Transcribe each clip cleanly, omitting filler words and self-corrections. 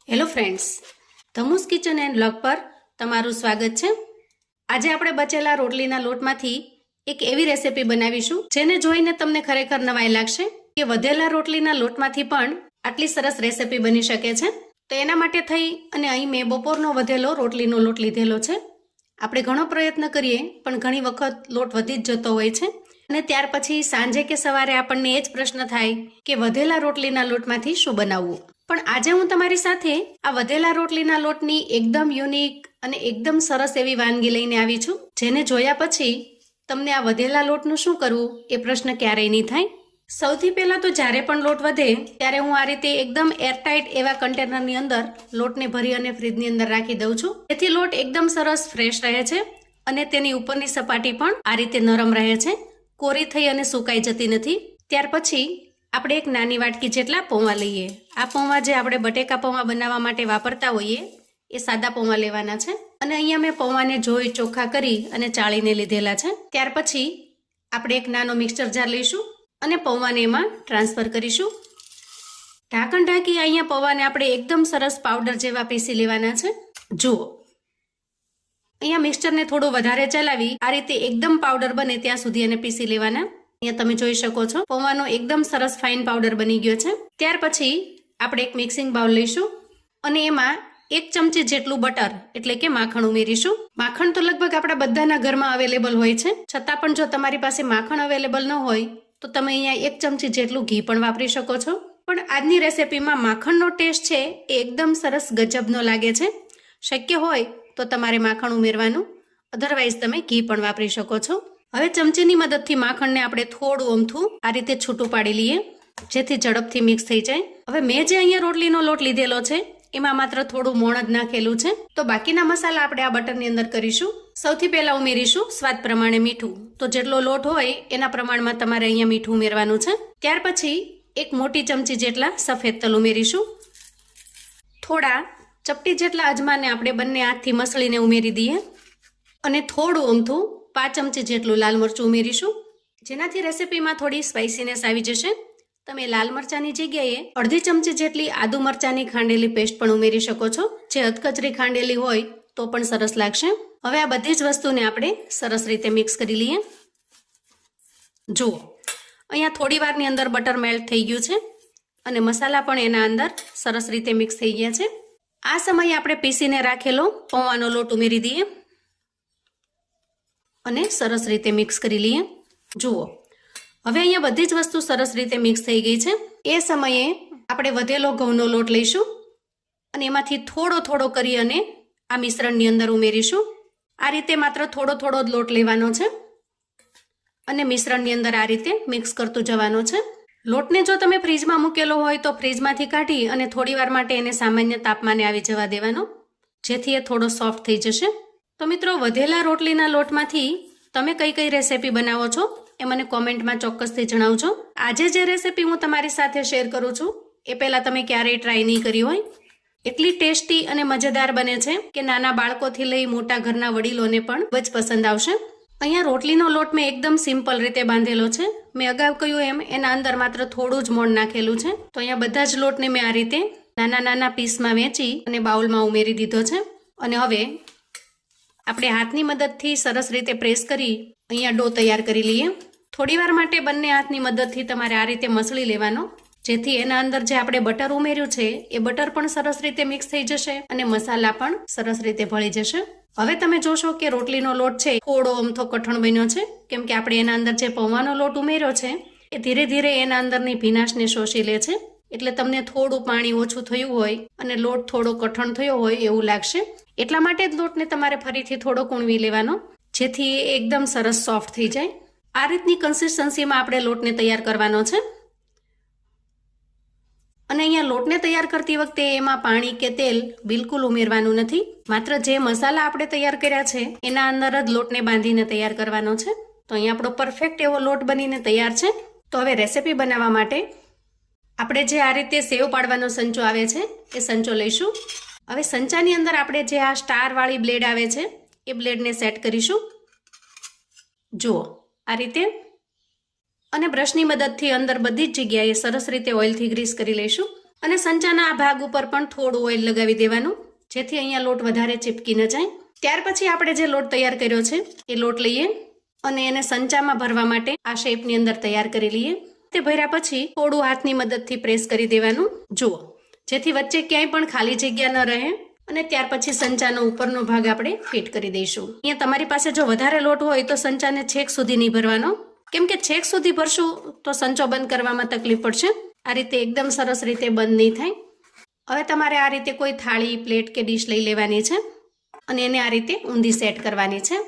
Hello friends, ધમુસ kitchen and blog પર તમારું સ્વાગત છે। આજે આપણે બચેલા રોટલીના લોટમાંથી એક એવી રેસિપી બનાવીશું જેને જોઈને તમને ખરેખર નવાઈ લાગશે કે વધેલા રોટલીના લોટમાંથી પણ આટલી સરસ રેસિપી બની શકે છે। તો એના માટે થઈ અને અહીં મેં બપોરનો વધેલો રોટલીનો લોટ લીધેલો છે। આપણે ઘણો પ્રયત્ન કરીએ પણ ઘણી વખત લોટ વધી જ જતો હોય છે અને ત્યાર પછી સાંજે કે સવારે આપણને એ જ પ્રશ્ન થાય કે વધેલા રોટલીના લોટમાંથી શું બનાવવું। પણ આજે હું તમારી સાથે આ વધેલા રોટલીના લોટની એકદમ યુનિક અને એકદમ સરસ એવી વાનગી લઈને આવી છું જેને જોયા પછી તમને આ વધેલા લોટનું શું કરવું એ પ્રશ્ન ક્યારેય નહીં થાય। સૌથી પહેલા તો જ્યારે પણ લોટ વધે ત્યારે હું આ રીતે એકદમ એરટાઇટ એવા કન્ટેનરની અંદર લોટને ભરી અને ફ્રીજની અંદર રાખી દઉં છું, જેથી લોટ એકદમ સરસ ફ્રેશ રહે છે અને તેની ઉપરની સપાટી પણ આ રીતે નરમ રહે છે, કોરી થઈ અને સુકાઈ જતી નથી। ત્યાર પછી આપણે એક નાની વાટકી જેટલા પૌવા લઈએ। આ પૌવા જે આપણે બટેકા પૌવા બનાવવા માટે વાપરતા હોઈએ એ સાદા પૌવા લેવાના છે અને અહીંયા મેં પૌવાને ધોઈ ચોખ્ખા કરી અને ચાળીને લીધેલા છે। ત્યાર પછી આપણે એક નાનો મિક્સર જાર લઈશું અને પૌવાને એમાં ટ્રાન્સફર કરીશું। ઢાંકણ ઢાંકી અહીંયા પૌવાને આપણે એકદમ સરસ પાવડર જેવા પીસી લેવાના છે। જુઓ, અહીંયા મિક્સરને થોડું વધારે ચલાવી આ રીતે એકદમ પાવડર બને ત્યાં સુધી એને પીસી લેવાના। અહીંયા તમે જોઈ શકો છો પૌવાનો એકદમ સરસ ફાઇન પાવડર બની ગયો છે। ત્યાર પછી આપણે એક મિક્સિંગ બાઉલ લઈશું અને એમાં 1 ચમચી જેટલું બટર એટલે કે માખણ ઉમેરીશું। માખણ તો લગભગ આપણા બધાના ઘરમાં અવેલેબલ હોય છે, છતાં પણ જો તમારી પાસે માખણ અવેલેબલ ન હોય તો તમે અહીંયા 1 ચમચી જેટલું ઘી પણ વાપરી શકો છો। પણ આજની રેસિપીમાં માખણનો ટેસ્ટ છે એ એકદમ સરસ ગજબનો લાગે છે। શક્ય હોય તો તમારે માખણ ઉમેરવાનું, અધરવાઇઝ તમે ઘી પણ વાપરી શકો છો। હવે ચમચીની મદદથી માખણને આપણે થોડું અમથું આ રીતે છૂટું પાડી લઈએ જેથી ઝડપથી મિક્સ થઈ જાય। હવે મેં જે અહીંયા રોટલીનો લોટ લીધેલો છે એમાં માત્ર થોડું મોણ જ નાખેલું છે, તો બાકીના મસાલા આપણે આ બટરની અંદર કરીશું। સૌથી પહેલા ઉમેરીશું સ્વાદ પ્રમાણે મીઠું, તો જેટલો લોટ હોય એના પ્રમાણમાં તમારે અહીંયા મીઠું ઉમેરવાનું છે। ત્યાર પછી 1 મોટી ચમચી જેટલા સફેદ તલ ઉમેરીશું। થોડા ચપટી જેટલા અજમાને આપણે બંને હાથથી મસળીને ઉમેરી દઈએ અને થોડું અમથું 5 ચમચી જેટલું લાલ મરચું ઉમેરીશું, જેનાથી રેસિપીમાં થોડી સ્પાઇસીનેસ આવી જશે। તમે લાલ મરચાંની જગ્યાએ અડધી ચમચી જેટલી આદુ મરચાંની ખાંડેલી પેસ્ટ પણ ઉમેરી શકો છો, જે અધકચરી ખાંડેલી હોય તો પણ સરસ લાગશે। હવે આ બધી જ વસ્તુને આપણે સરસ રીતે મિક્સ કરી લઈએ। જુઓ, અહીંયા થોડી વારની અંદર બટર મેલ્ટ થઈ ગયું છે અને મસાલા પણ એના અંદર સરસ રીતે મિક્સ થઈ ગયા છે। આ સમયે આપણે પીસીને રાખેલો પૌવાનો લોટ ઉમેરી દઈએ અને સરસ રીતે મિક્સ કરી લઈએ। જુઓ, હવે અહીંયા બધી જ વસ્તુ સરસ રીતે મિક્સ થઈ ગઈ છે। એ સમયે આપણે વધેલો ઘઉંનો લોટ લઈશું અને એમાંથી થોડો થોડો કરી અને આ મિશ્રણની અંદર ઉમેરીશું। આ રીતે માત્ર થોડો થોડો જ લોટ લેવાનો છે અને મિશ્રણની અંદર આ રીતે મિક્સ કરતું જવાનું છે। લોટને જો તમે ફ્રીજમાં મૂકેલો હોય તો ફ્રીજમાંથી કાઢી અને થોડી વાર માટે એને સામાન્ય તાપમાને આવી જવા દેવાનો, જેથી એ થોડો સોફ્ટ થઈ જશે। તો મિત્રો, વધેલા રોટલીના લોટમાંથી તમે કઈ કઈ રેસિપી બનાવો છો એ મને કોમેન્ટમાં ચોક્કસથી જણાવજો। આજે જે રેસિપી હું તમારી સાથે શેર કરું છું એ પહેલાં તમે ક્યારેય ટ્રાય નહીં કરી હોય। એટલી ટેસ્ટી અને મજેદાર બને છે કે નાના બાળકોથી લઈ મોટા ઘરના વડીલોને પણ ખૂબ જ પસંદ આવશે। અહીંયા રોટલીનો લોટ મેં એકદમ સિમ્પલ રીતે બાંધેલો છે। મેં અગાઉ કહ્યું એમ એના અંદર માત્ર થોડું જ મોણ નાખેલું છે। તો અહીંયા બધા જ લોટને મેં આ રીતે નાના નાના પીસમાં વહેંચી અને બાઉલમાં ઉમેરી દીધો છે અને હવે આપણે હાથની મદદથી સરસ રીતે પ્રેસ કરી અહીંયા ડો તૈયાર કરી લઈએ। થોડી વાર માટે બંને હાથની મદદથી તમારે આ રીતે મસળી લેવાનો, જેથી એના અંદર જે આપણે બટર ઉમેર્યું છે એ બટર પણ સરસ રીતે મિક્સ થઈ જશે અને મસાલા પણ સરસ રીતે ભળી જશે। હવે તમે જોશો કે રોટલીનો લોટ છે થોડો અમથો કઠણ બન્યો છે, કેમ કે આપણે એના અંદર જે પૌવાનો લોટ ઉમેર્યો છે એ ધીરે ધીરે એના અંદરની ભીનાશને શોષી લે છે, એટલે તમને થોડું પાણી ઓછું થયું હોય અને લોટ થોડો કઠણ થયો હોય એવું લાગશે। એટલા માટે જ લોટને તમારે ફરીથી થોડો કૂણવી લેવાનો, જેથી એ એકદમ સરસ સોફ્ટ થઈ જાય। આ રીતની કન્સિસ્ટન્સીમાં આપણે લોટને તૈયાર કરવાનો છે અને અહીંયા લોટને તૈયાર કરતી વખતે એમાં પાણી કે તેલ બિલકુલ ઉમેરવાનું નથી, માત્ર જે મસાલા આપણે તૈયાર કર્યા છે એના અંદર જ લોટને બાંધીને તૈયાર કરવાનો છે। તો અહીંયા આપણો પરફેક્ટ એવો લોટ બનીને તૈયાર છે। તો હવે રેસિપી બનાવવા માટે આપણે જે આ રીતે સેવ પાડવાનો સંચો આવે છે એ સંચો લઈશું। હવે સંચાની અંદર આપણે જે આ સ્ટારવાળી બ્લેડ આવે છે એ બ્લેડને સેટ કરીશું। જુઓ, આ રીતે અને બ્રશની મદદથી અંદર બધી જ જગ્યાએ સરસ રીતે ઓઇલથી ગ્રીસ કરી લઈશું અને સંચાના આ ભાગ ઉપર પણ થોડું ઓઇલ લગાવી દેવાનું, જેથી અહીંયા લોટ વધારે ચીપકી ન જાય. ત્યાર પછી આપણે જે લોટ તૈયાર કર્યો છે એ લોટ લઈએ અને એને સંચામાં ભરવા માટે આ શેપની અંદર તૈયાર કરી લઈએ. તે ભર્યા પછી થોડું હાથની મદદથી પ્રેસ કરી દેવાનું, જુઓ, જેથી વચ્ચે ક્યાંય પણ ખાલી જગ્યા ન રહે. અને ત્યાર પછી સંચાનો ઉપરનો ભાગ આપણે ફિટ કરી દઈશું. અહીંયા તમારી પાસે જો વધારે લોટ હોય તો સંચાને છેક સુધી નહીં ભરવાનો, કેમ કે છેક સુધી ભરશું તો સંચો બંધ કરવામાં તકલીફ પડશે. આ રીતે એકદમ સરસ રીતે બંધ નહીં થાય. હવે તમારે આ રીતે કોઈ થાળી, પ્લેટ કે ડીશ લઈ લેવાની છે અને એને આ રીતે ઊંધી સેટ કરવાની છે.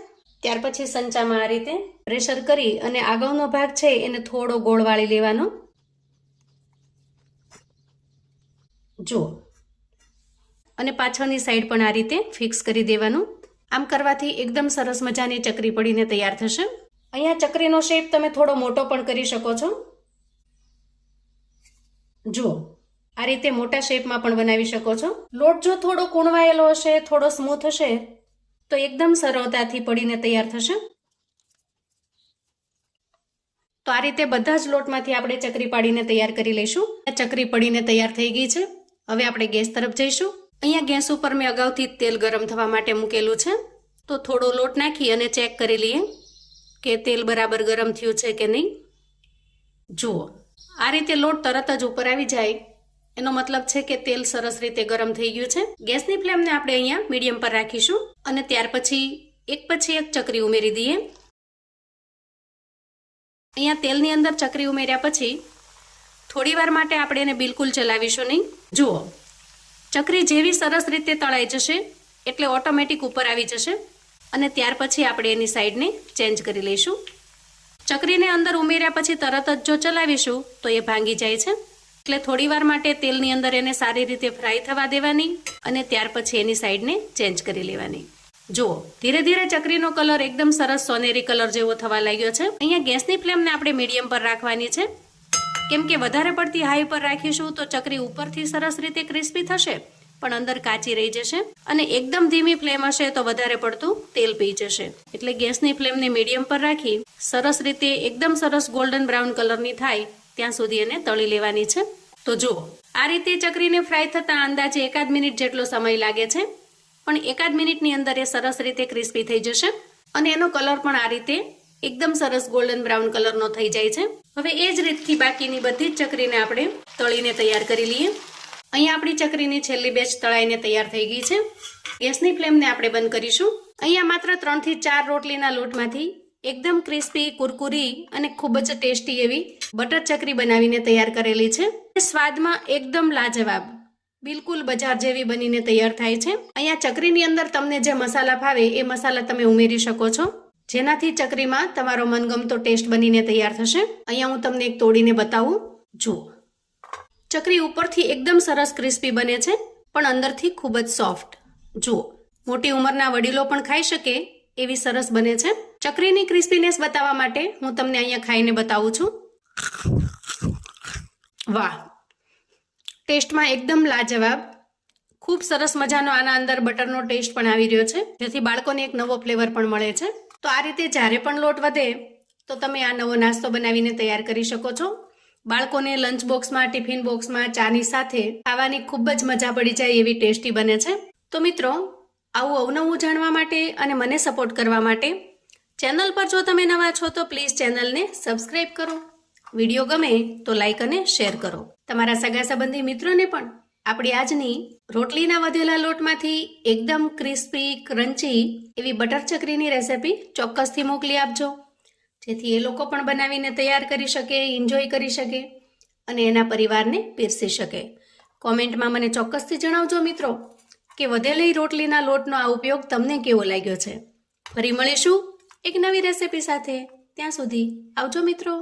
ત્યાર પછી સંચામાં આ રીતે પ્રેશર કરી અને આગળનો ભાગ છે એને થોડો ગોળ વાળી લેવાનો, જુઓ, અને પાછળની સાઈડ પણ આ રીતે ફિક્સ કરી દેવાનું. આમ કરવાથી એકદમ સરસ મજાની ચકરી પડીને તૈયાર થશે. અહીંયા ચકરીનો શેપ તમે થોડો મોટો પણ કરી શકો છો, જુઓ, આ રીતે મોટા શેપમાં પણ બનાવી શકો છો. લોટ જો થોડો કૂણવાયેલો હશે, થોડો સ્મૂથ હશે તો એકદમ સરળતાથી પડીને તૈયાર થશે. તો આ રીતે બધા જ લોટમાંથી આપણે ચકરી પાડીને તૈયાર કરી લઈશું. ચકરી પડીને તૈયાર થઈ ગઈ છે. હવે આપણે ગેસ તરફ જઈશું. અહીંયા ગેસ ઉપર મેં અગાઉથી તેલ ગરમ થવા માટે મૂકેલું છે, તો થોડો લોટ નાખી અને ચેક કરી લઈએ કે તેલ બરાબર ગરમ થયું છે કે નહીં. જુઓ, આ રીતે લોટ તરત જ ઉપર આવી જાય એનો મતલબ છે કે તેલ સરસ રીતે ગરમ થઈ ગયું છે. ગેસની ફ્લેમને આપણે અહીંયા મીડિયમ પર રાખીશું અને ત્યાર પછી એક ચકરી ઉમેરી દઈએ. અહીંયા તેલની અંદર ચકરી ઉમેર્યા પછી થોડી વાર માટે આપણે એને બિલકુલ ચલાવીશું નહીં. જુઓ, ચકરી જેવી સરસ રીતે તળાઈ જશે એટલે ઓટોમેટિક ઉપર આવી જશે અને ત્યાર પછી આપણે એની સાઈડને ચેન્જ કરી લઈશું. ચકરીને અંદર ઉમેર્યા પછી તરત જ જો ચલાવીશું તો એ ભાંગી જાય છે, એટલે થોડી વાર માટે તેલની અંદર એને સારી રીતે ફ્રાય થવા દેવાની અને ત્યાર પછી એની સાઈડને ચેન્જ કરી લેવાની. જુઓ, ધીરે ધીરે ચકરીનો કલર એકદમ સરસ સોનેરી કલર જેવો થવા લાગ્યો છે. અહીંયા ગેસની ફ્લેમને આપણે મીડિયમ પર રાખવાની છે, કેમ કે વધારે પડતી હાઈ પર રાખીશું તો ચકરી ઉપરથી સરસ રીતે ક્રિસ્પી થશે પણ અંદર કાચી રહી જશે, અને એકદમ ધીમી ફ્લેમ હશે તો વધારે પડતું તેલ પી જશે. એટલે ગેસની ફ્લેમને મીડિયમ પર રાખી સરસ રીતે એકદમ સરસ ગોલ્ડન બ્રાઉન કલરની થાય ત્યાં સુધી એને તળી લેવાની છે. તો જુઓ, આ રીતે ચકરીને ફ્રાય થતાં અંદાજે 1 મિનિટ જેટલો સમય લાગે છે, પણ 1 મિનિટની અંદર એ સરસ રીતે ક્રિસ્પી થઈ જશે અને એનો કલર પણ આ રીતે એકદમ સરસ ગોલ્ડન બ્રાઉન કલરનો થઈ જાય છે. હવે એ જ રીતથી બાકીની બધી જ ચકરીને આપણે તળીને તૈયાર કરી લઈએ. અહીંયા આપણી ચકરીની છેલ્લી બેચ તળાઈને તૈયાર થઈ ગઈ છે. ગેસની ફ્લેમને આપણે બંધ કરીશું. અહીંયા માત્ર 3 થી 4 રોટલીના લોટમાંથી એકદમ ક્રિસ્પી, કુરકુરી અને ખૂબ જ ટેસ્ટી એવી બટર ચકરી બનાવીને તૈયાર કરેલી છે. સ્વાદમાં એકદમ લાજવાબ, બિલકુલ બજાર જેવી બનીને તૈયાર થાય છે. અહીંયા ચકરીની અંદર તમને જે મસાલા ભાવે એ મસાલા તમે ઉમેરી શકો છો, જેનાથી ચકરીમાં તમારો મનગમતો ટેસ્ટ બનીને તૈયાર થશે. અહીંયા હું તમને એક તોડીને બતાવું. જુઓ, ચકરી ઉપરથી એકદમ સરસ ક્રિસ્પી બને છે પણ અંદરથી ખૂબ જ સોફ્ટ. જુઓ, મોટી ઉંમરના વડીલો પણ ખાઈ શકે એવી સરસ બને છે. ચકરીની ક્રિસ્પીનેસ બતાવવા માટે હું તમને અહીંયા ખાઈને બતાવું છું. વાહ, ટેસ્ટમાં એકદમ લાજવાબ, ખૂબ સરસ મજાનો આના અંદર બટરનો ટેસ્ટ પણ આવી રહ્યો છે, જેથી બાળકોને એક નવો ફ્લેવર પણ મળે છે. તો આ રીતે જ્યારે પણ લોટ વધે તો તમે આ નવો નાસ્તો બનાવીને તૈયાર કરી શકો છો. બાળકોને લંચ બોક્સમાં, ટિફિન બોક્સમાં ચાની સાથે ખાવાની ખૂબ જ મજા પડી જાય એવી ટેસ્ટી બને છે. તો મિત્રો, આવું અવનવું જાણવા માટે અને મને સપોર્ટ કરવા માટે ચેનલ પર જો તમે નવા છો તો પ્લીઝ ચેનલને સબસ્ક્રાઈબ કરો. વિડીયો ગમે તો લાઈક અને શેર કરો. તમારા સગા સંબંધી મિત્રોને પણ આપણી આજની રોટલીના વધેલા લોટમાંથી એકદમ ક્રિસ્પી, ક્રન્ચી એવી બટર ચકરીની રેસિપી ચોક્કસથી મોકલી આપજો, જેથી એ લોકો પણ બનાવીને તૈયાર કરી શકે, એન્જોય કરી શકે અને એના પરિવારને પીરસી શકે. કોમેન્ટમાં મને ચોક્કસથી જણાવજો મિત્રો કે વધેલી રોટલીના લોટનો આ ઉપયોગ તમને કેવો લાગ્યો છે. ફરી મળીશું એક નવી રેસિપી સાથે. ત્યાં સુધી આવજો મિત્રો.